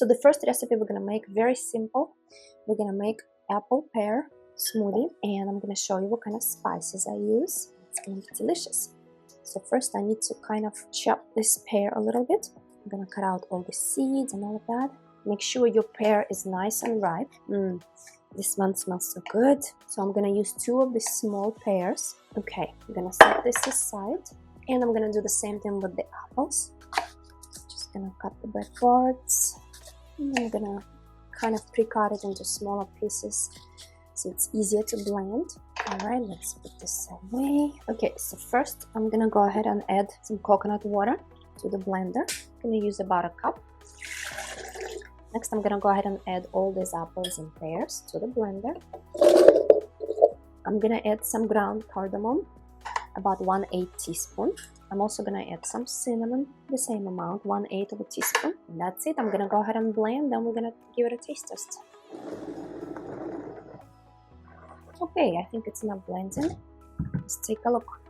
So the first recipe we're gonna make, very simple. We're gonna make apple pear smoothie, and I'm gonna show you what kind of spices I use. It's gonna be delicious. So first I need to kind of chop this pear a little bit. I'm gonna cut out all the seeds and all of that. Make sure your pear is nice and ripe. This one smells so good. So I'm gonna use 2 of these small pears. Okay, I'm gonna set this aside, and I'm gonna do the same thing with the apples. Just gonna cut the bad parts. And I'm gonna kind of pre-cut it into smaller pieces so it's easier to blend. Alright, let's put this away. Okay, so first I'm gonna go ahead and add some coconut water to the blender. I'm gonna use about a cup. Next, I'm gonna go ahead and add all these apples and pears to the blender. I'm gonna add some ground cardamom, about 1/8 teaspoon. I'm also gonna add some cinnamon, the same amount, 1/8 of a teaspoon. And that's it. I'm gonna go ahead and blend, then we're gonna give it a taste test. Okay, I think it's enough blending. Let's take a look.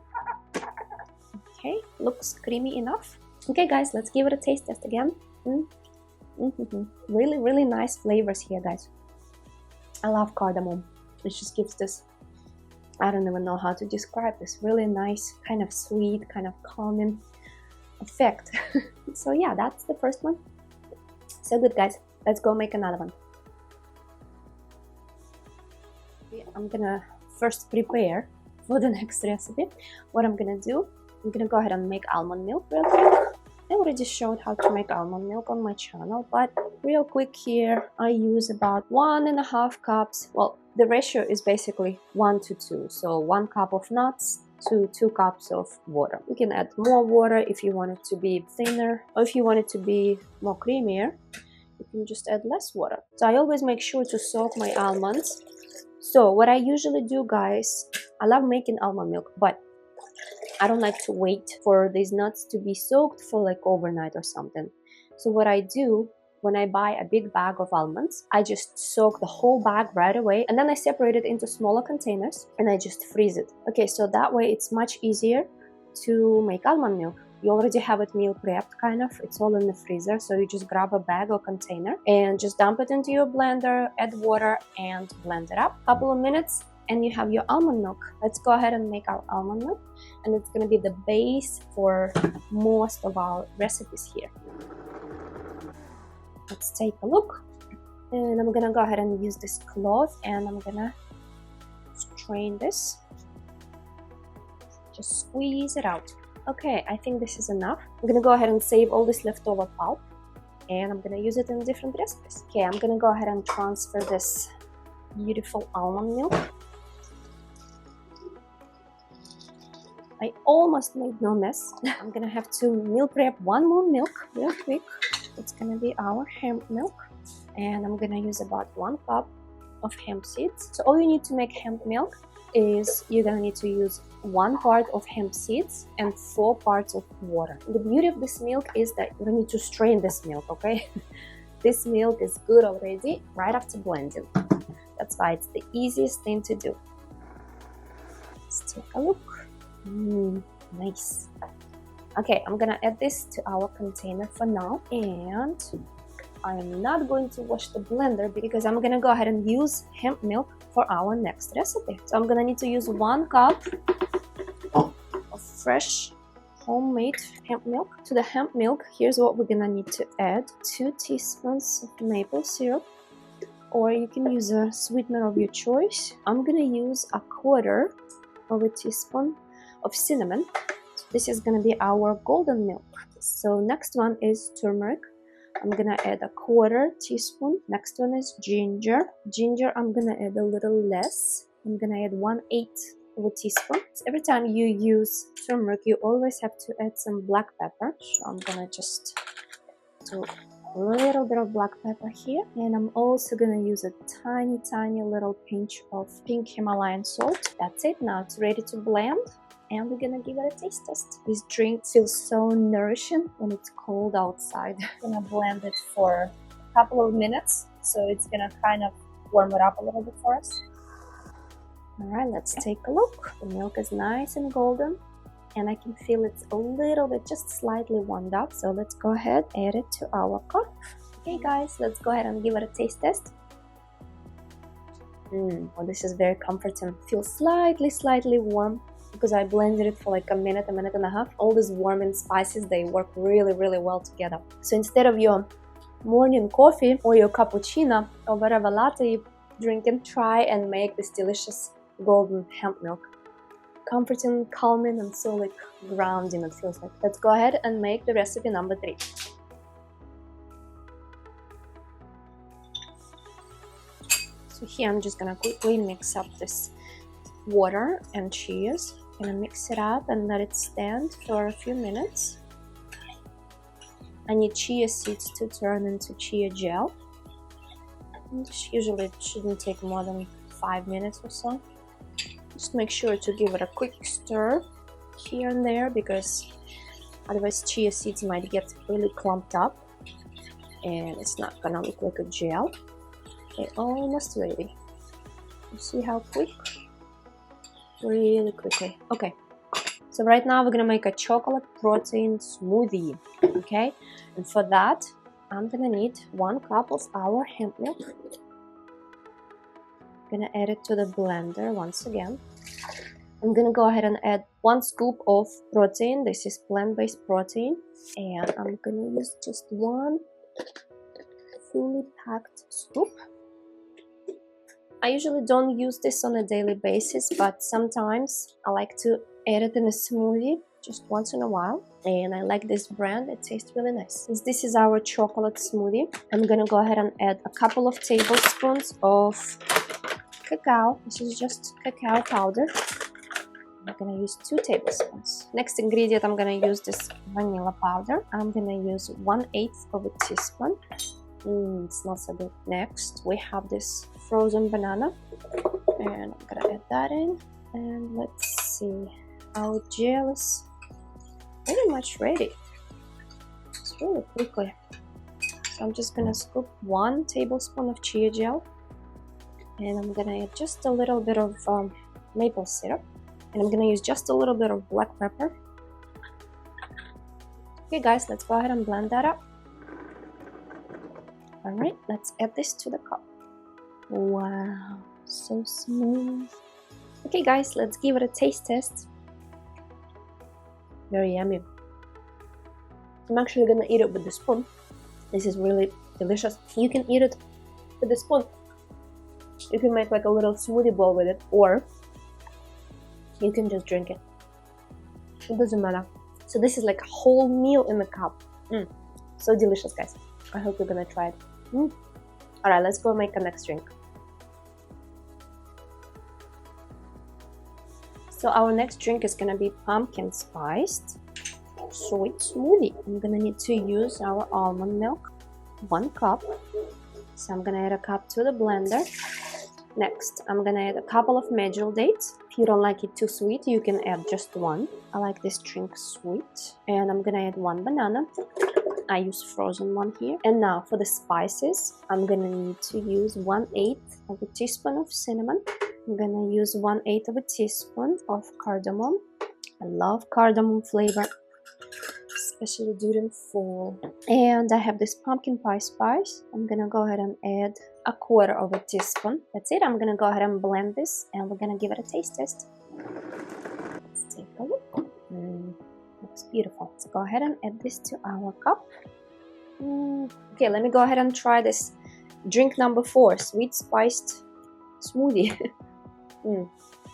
Okay, looks creamy enough. Okay guys, let's give it a taste test again. Really nice flavors here, guys. I love cardamom. It just gives this, I don't even know how to describe this, really nice, kind of sweet, kind of calming effect. So yeah, that's the first one. So good, guys. Let's go make another one. I'm gonna first prepare for the next recipe. What I'm gonna do, I'm gonna go ahead and make almond milk real quick. I already showed how to make almond milk on my channel, but real quick here, I use about 1.5 cups. Well, the ratio is basically 1 to 2. So 1 cup of nuts to 2 cups of water. You can add more water if you want it to be thinner, or if you want it to be more creamier, you can just add less water. So I always make sure to soak my almonds. So what I usually do, guys, I love making almond milk, but I don't like to wait for these nuts to be soaked for like overnight or something. So what I do, when I buy a big bag of almonds, I just soak the whole bag right away, and then I separate it into smaller containers and I just freeze it. Okay, so that way it's much easier to make almond milk. You already have it meal prepped, kind of. It's all in the freezer, so you just grab a bag or container and just dump it into your blender, add water and blend it up. Couple of minutes and you have your almond milk. Let's go ahead and make our almond milk, and it's going to be the base for most of our recipes here. Let's take a look, and I'm gonna go ahead and use this cloth, and I'm gonna strain this, just squeeze it out. Okay, I think this is enough. I'm gonna go ahead and save all this leftover pulp, and I'm gonna use it in different recipes. Okay, I'm gonna go ahead and transfer this beautiful almond milk. I almost made no mess. I'm gonna have to meal prep 1 more milk real quick. It's gonna be our hemp milk, and I'm gonna use about 1 cup of hemp seeds. So all you need to make hemp milk is you're gonna need to use 1 part of hemp seeds and 4 parts of water. The beauty of this milk is that you don't need to strain this milk, okay? This milk is good already right after blending. That's why it's the easiest thing to do. Let's take a look. Nice. Okay, I'm gonna add this to our container for now, and I am not going to wash the blender because I'm gonna go ahead and use hemp milk for our next recipe. So I'm gonna need to use 1 cup of fresh homemade hemp milk. To the hemp milk, here's what we're gonna need to add: 2 teaspoons of maple syrup, or you can use a sweetener of your choice. I'm gonna use 1/4 of a teaspoon of cinnamon. So this is gonna be our golden milk. So next one is turmeric. I'm gonna add 1/4 teaspoon. Next one is ginger. Ginger, I'm gonna add a little less. I'm gonna add 1/8 of a teaspoon. So every time you use turmeric, you always have to add some black pepper. So I'm gonna just do a little bit of black pepper here, and I'm also gonna use a tiny little pinch of pink Himalayan salt. That's it. Now it's ready to blend, and we're gonna give it a taste test. This drink feels so nourishing when it's cold outside. I'm gonna blend it for a couple of minutes, so it's gonna kind of warm it up a little bit for us. All right, let's take a look. The milk is nice and golden, and I can feel it's a little bit, just slightly warmed up. So let's go ahead, add it to our cup. Okay guys, let's go ahead and give it a taste test. Oh, this is very comforting. Feels slightly warm because I blended it for like a minute and a half. All these warming spices, they work really well together. So instead of your morning coffee or your cappuccino or whatever latte you're drinking, try and make this delicious golden hemp milk. Comforting, calming, and so like grounding it feels like. Let's go ahead and make the recipe number 3. So here I'm just gonna quickly mix up this water and cheese. Gonna mix it up and let it stand for a few minutes. I need chia seeds to turn into chia gel. And usually it shouldn't take more than 5 minutes or so. Just make sure to give it a quick stir here and there because otherwise chia seeds might get really clumped up and it's not gonna look like a gel. Okay, almost ready. You see how quick? Really quickly. Okay, so right now we're gonna make a chocolate protein smoothie. Okay, and for that I'm gonna need 1 cup of our hemp milk. Gonna add it to the blender once again. I'm gonna go ahead and add 1 scoop of protein. This is plant-based protein, and I'm gonna use just 1 fully packed scoop. I usually don't use this on a daily basis, but sometimes I like to add it in a smoothie just once in a while, and I like this brand. It tastes really nice. Since this is our chocolate smoothie, I'm gonna go ahead and add a couple of tablespoons of cacao. This is just cacao powder. I'm gonna use 2 tablespoons. Next ingredient, I'm gonna use this vanilla powder. I'm gonna use 1/8 of a teaspoon. It smells so good. Next, we have this frozen banana, and I'm gonna add that in. And let's see, our gel is pretty much ready. It's really quickly. So I'm just gonna scoop 1 tablespoon of chia gel, and I'm gonna add just a little bit of maple syrup, and I'm gonna use just a little bit of black pepper. Okay guys, let's go ahead and blend that up. Alright, let's add this to the cup. Wow, so smooth. Okay guys, let's give it a taste test. Very yummy. I'm actually gonna eat it with the spoon. This is really delicious. You can eat it with the spoon. You can make like a little smoothie bowl with it, or you can just drink it. It doesn't matter. So this is like a whole meal in the cup. So delicious, guys. I hope you're gonna try it. Alright, let's go make a next drink. So our next drink is gonna be pumpkin spiced sweet smoothie. I'm gonna need to use our almond milk, 1 cup. So I'm gonna add a cup to the blender. Next, I'm gonna add a couple of medjool dates. If you don't like it too sweet, you can add just 1. I like this drink sweet. And I'm gonna add 1 banana. I use frozen one here. And now for the spices, I'm gonna need to use 1/8 of a teaspoon of cinnamon. I'm gonna use 1/8 of a teaspoon of cardamom. I love cardamom flavor, especially during fall. And I have this pumpkin pie spice. I'm gonna go ahead and add 1/4 of a teaspoon. That's it. I'm gonna go ahead and blend this, and we're gonna give it a taste test. Let's take a look. Looks beautiful. Let's go ahead and add this to our cup. Okay, let me go ahead and try this drink number 4, sweet spiced smoothie.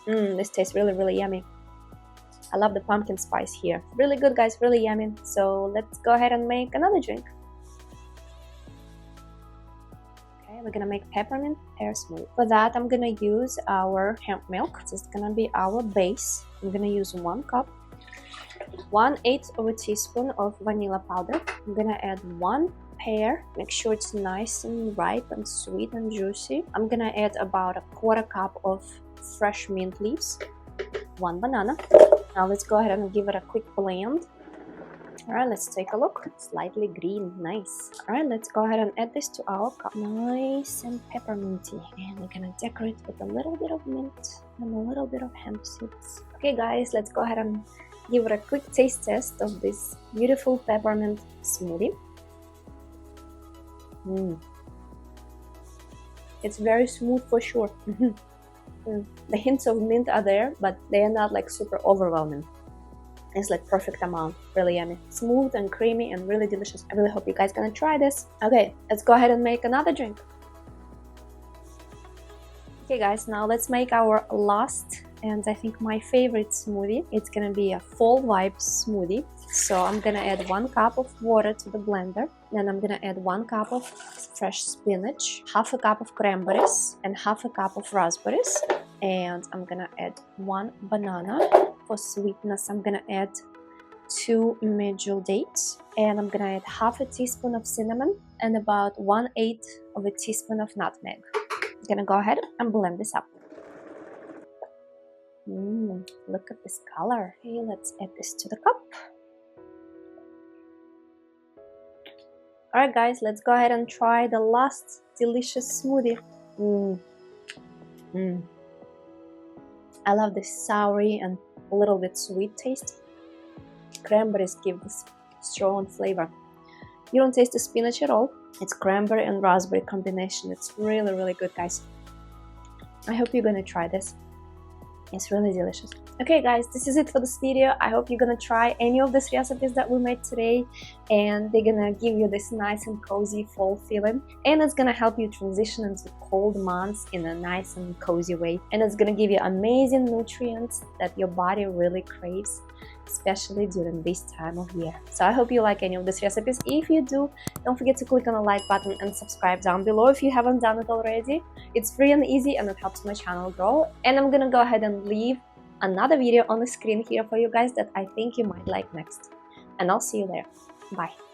This tastes really yummy. I love the pumpkin spice here. Really good, guys, really yummy. So let's go ahead and make another drink. Okay, we're gonna make peppermint pear smoothie. For that, I'm gonna use our hemp milk. This is gonna be our base. I'm gonna use 1 cup. 1/8 of a teaspoon of vanilla powder. I'm gonna add 1 pear. Make sure it's nice and ripe and sweet and juicy. I'm gonna add about 1/4 cup of fresh mint leaves. 1 banana. Now let's go ahead and give it a quick blend. Alright, let's take a look. Slightly green, nice. Alright, let's go ahead and add this to our cup. Nice and pepperminty. And we're gonna decorate with a little bit of mint and a little bit of hemp seeds. Okay guys, let's go ahead and give it a quick taste test of this beautiful peppermint smoothie. It's very smooth for sure. The hints of mint are there, but they are not like super overwhelming. It's like perfect amount, really yummy, smooth and creamy and really delicious. I really hope you guys gonna try this. Okay, let's go ahead and make another drink. Okay guys, now let's make our last and I think my favorite smoothie. It's gonna be a fall vibe smoothie. So I'm gonna add 1 cup of water to the blender. Then I'm gonna add 1 cup of fresh spinach, half a cup of cranberries, and half a cup of raspberries. And I'm gonna add 1 banana. For sweetness, I'm gonna add 2 medjool dates. And I'm gonna add half a teaspoon of cinnamon and about 1/8 of a teaspoon of nutmeg. I'm gonna go ahead and blend this up. Look at this color. Okay, let's add this to the cup. Alright guys, let's go ahead and try the last delicious smoothie. I love this soury and a little bit sweet taste. Cranberries give this strong flavor. You don't taste the spinach at all. It's cranberry and raspberry combination. It's really, really good, guys. I hope you're gonna try this. It's really delicious. Okay guys, this is it for this video. I hope you're gonna try any of these recipes that we made today, and they're gonna give you this nice and cozy fall feeling, and it's gonna help you transition into cold months in a nice and cozy way, and it's gonna give you amazing nutrients that your body really craves, especially during this time of year. So I hope you like any of these recipes. If you do, don't forget to click on the like button and subscribe down below if you haven't done it already. It's free and easy and it helps my channel grow. And I'm gonna go ahead and leave another video on the screen here for you guys that I think you might like next. And I'll see you there. Bye.